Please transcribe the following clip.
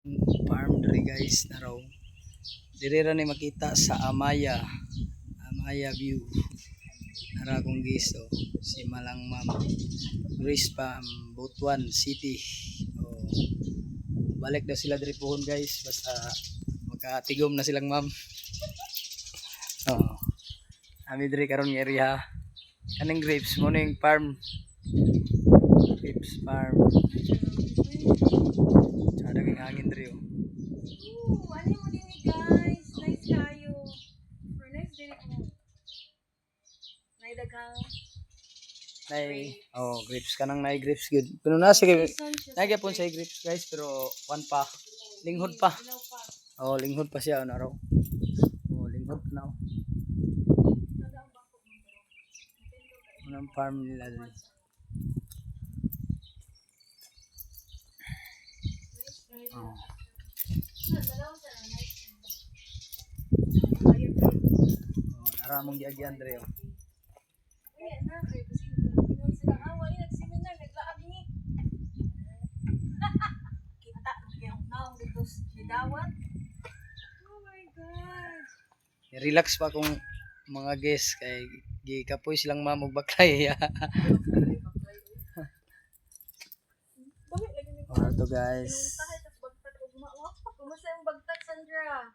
Farm diri guys naraw. Diri ra ni makita sa Amaya view. Nara kong giso si Malang Ma'am Grace Pam Butuan City. Oh, balik daw sila diri pohon guys basta magkatigom na silang ma'am. Oh. Ami diri karon nga area. Kaning grapes mo ning farm. Grapes farm. Sada kang hangin diri oh. Ano mo din guys? Nice kayo. For next day ko. Naidagang Grapes kanang nay grapes good. Pero na sige. Nagyapon sa grapes guys pero one pa. Linghod pa. Oh, linghod pa siya na raw. Oh, linghod na. Unang farm nila dali. Oh. Oh, nara mong giagi Andre oh. Oh my god. Relax pa kung mga guest kay gikapoy silang mamog baklay. Oh, to guys. Kumusta yung bagtak, Sandra?